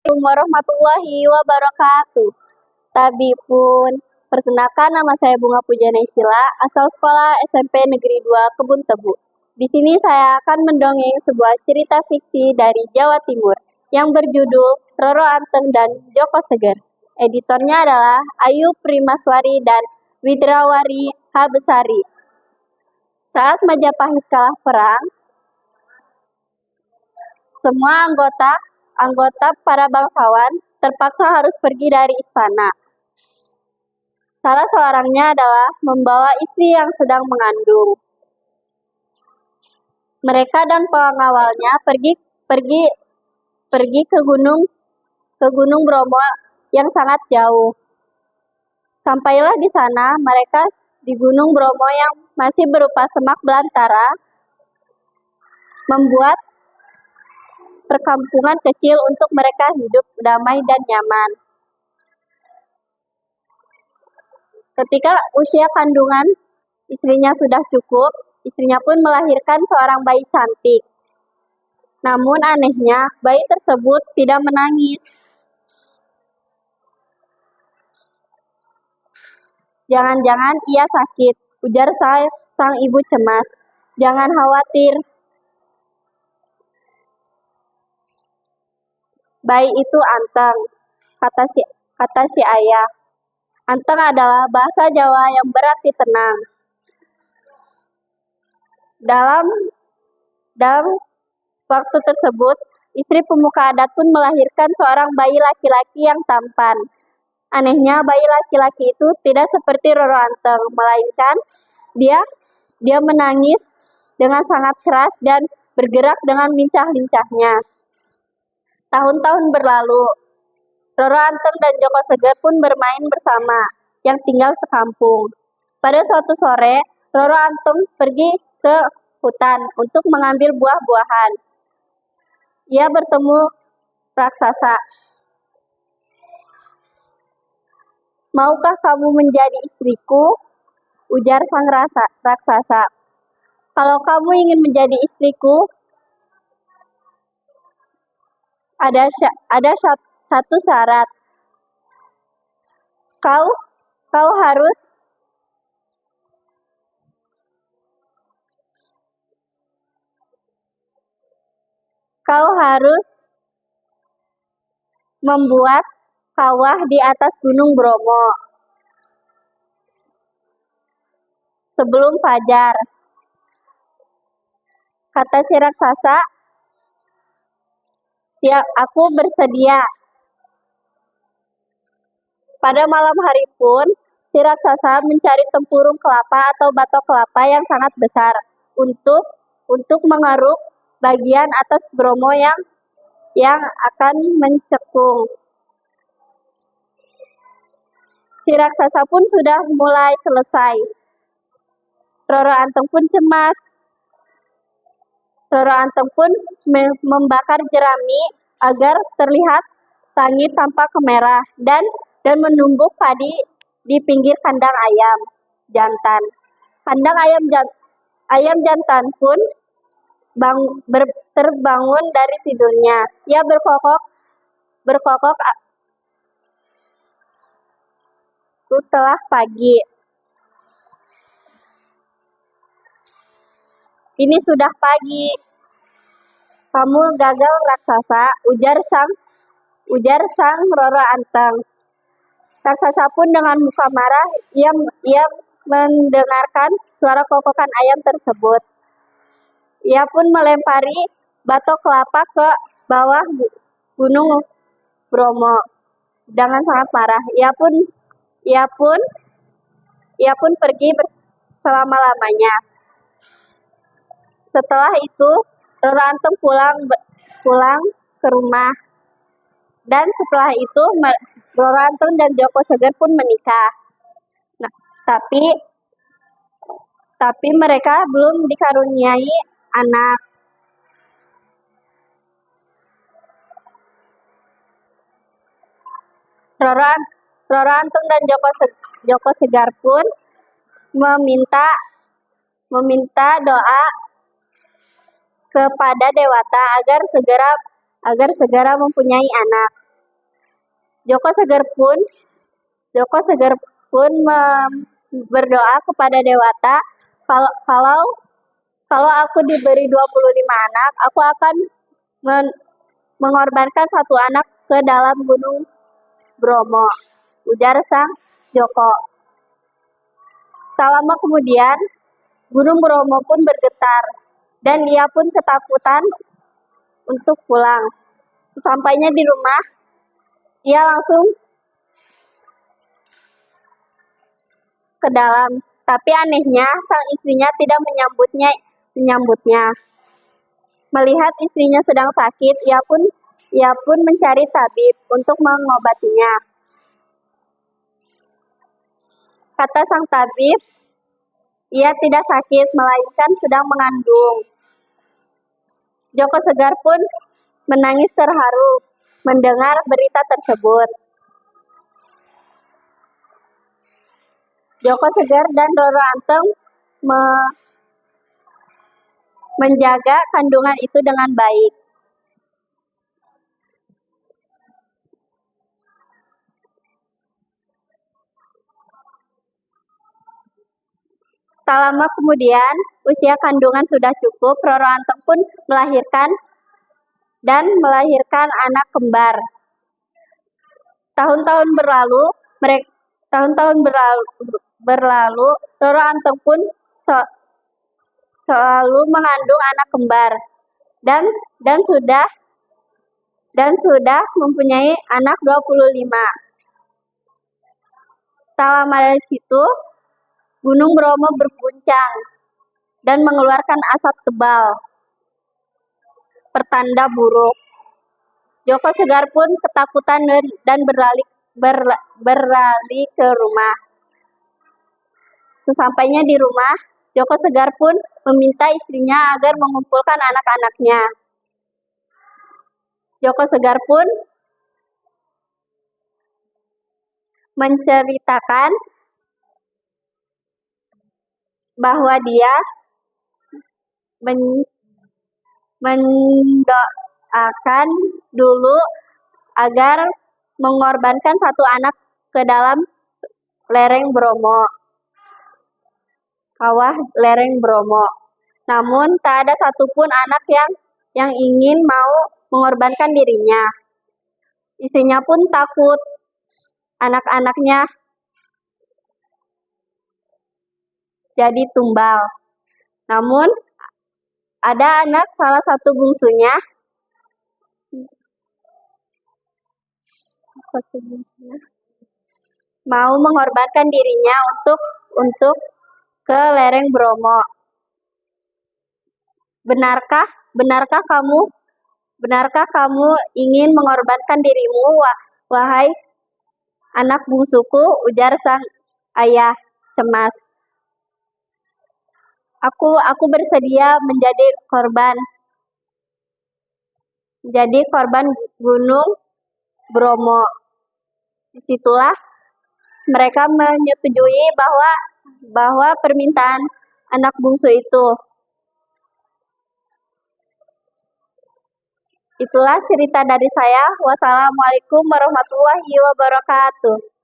Assalamualaikum warahmatullahi wabarakatuh. Tabipun, perkenalkan nama saya Bunga Pujana Sila, asal sekolah SMP Negeri 2 Kebun Tebu. Di sini saya akan mendongeng sebuah cerita fiksi dari Jawa Timur yang berjudul Roro Anteng dan Joko Seger. Editornya adalah Ayu Primaswari dan Widrawari Habesari. Saat Majapahit kalah perang, semua anggota para bangsawan terpaksa harus pergi dari istana. Salah seorangnya adalah membawa istri yang sedang mengandung. Mereka dan pengawalnya pergi ke Gunung Bromo yang sangat jauh. Sampailah di sana, mereka di Gunung Bromo yang masih berupa semak belantara, membuat perkampungan kecil untuk mereka hidup damai dan nyaman. Ketika usia kandungan istrinya sudah cukup, istrinya pun melahirkan seorang bayi cantik. Namun anehnya, bayi tersebut tidak menangis. Jangan-jangan ia sakit, ujar sang ibu cemas. Jangan khawatir, bayi itu Anteng, kata si ayah. Anteng adalah bahasa Jawa yang berarti tenang. Dalam waktu tersebut, istri pemuka adat pun melahirkan seorang bayi laki-laki yang tampan. Anehnya, bayi laki-laki itu tidak seperti Roro Anteng, melainkan dia menangis dengan sangat keras dan bergerak dengan lincah-lincahnya. Tahun-tahun berlalu, Roro Anteng dan Joko Seger pun bermain bersama, yang tinggal sekampung. Pada suatu sore, Roro Anteng pergi ke hutan untuk mengambil buah-buahan. Ia bertemu raksasa. Maukah kamu menjadi istriku? Ujar sang raksasa. Kalau kamu ingin menjadi istriku, ada satu syarat. Kau harus membuat kawah di atas Gunung Bromo sebelum fajar. Kata si raksasa, siap, aku bersedia. Pada malam hari pun, si raksasa mencari tempurung kelapa atau batok kelapa yang sangat besar untuk mengeruk bagian atas Bromo yang akan mencekung. Si raksasa pun sudah mulai selesai. Roro Anteng pun cemas. Roro Anteng pun membakar jerami agar terlihat langit tampak kemerah dan menumbuk padi di pinggir kandang ayam jantan. Kandang ayam jantan pun terbangun dari tidurnya. Ia berkokok telah pagi. Ini sudah pagi. Kamu gagal raksasa, ujar sang Roro Anteng. Raksasa pun dengan muka marah, ia mendengarkan suara kokokan ayam tersebut. Ia pun melempari batok kelapa ke bawah Gunung Bromo dengan sangat marah. Ia pun pergi selama-lamanya. Setelah itu, Roro Anteng pulang ke rumah. Dan setelah itu, Roro Anteng dan Joko Seger pun menikah. Nah, tapi mereka belum dikaruniai anak. Roro Anteng dan Joko Segar pun meminta doa kepada Dewata agar segera mempunyai anak. Joko Seger pun berdoa kepada Dewata, kalau kalau kalau aku diberi 25 anak, aku akan mengorbankan satu anak ke dalam Gunung Bromo, ujar sang Joko. Tak lama kemudian, Gunung Bromo pun bergetar, dan ia pun ketakutan untuk pulang. Sampainya di rumah, ia langsung ke dalam. Tapi anehnya, sang istrinya tidak menyambutnya. Melihat istrinya sedang sakit, ia pun mencari tabib untuk mengobatinya. Kata sang tabib, ia tidak sakit, melainkan sedang mengandung. Joko Segar pun menangis terharu mendengar berita tersebut. Joko Segar dan Roro Anteng menjaga kandungan itu dengan baik. Tak lama kemudian, usia kandungan sudah cukup, Roro Anteng pun melahirkan anak kembar. Tahun-tahun berlalu, Roro Anteng pun selalu mengandung anak kembar dan sudah mempunyai anak 25. Tak lama dari situ, Gunung Bromo berguncang dan mengeluarkan asap tebal, pertanda buruk. Joko Segar pun ketakutan dan berlari ke rumah. Sesampainya di rumah, Joko Segar pun meminta istrinya agar mengumpulkan anak-anaknya. Joko Segar pun menceritakan bahwa dia mendoakan dulu agar mengorbankan satu anak ke dalam kawah lereng Bromo. Namun tak ada satupun anak yang ingin mau mengorbankan dirinya. Istrinya pun takut anak-anaknya jadi tumbal. Namun ada anak salah satu bungsunya mau mengorbankan dirinya untuk ke lereng Bromo. Benarkah kamu ingin mengorbankan dirimu, wahai anak bungsuku? Ujar sang ayah cemas. Aku bersedia menjadi korban Gunung Bromo. Disitulah mereka menyetujui bahwa permintaan anak bungsu itu. Itulah cerita dari saya. Wassalamualaikum warahmatullahi wabarakatuh.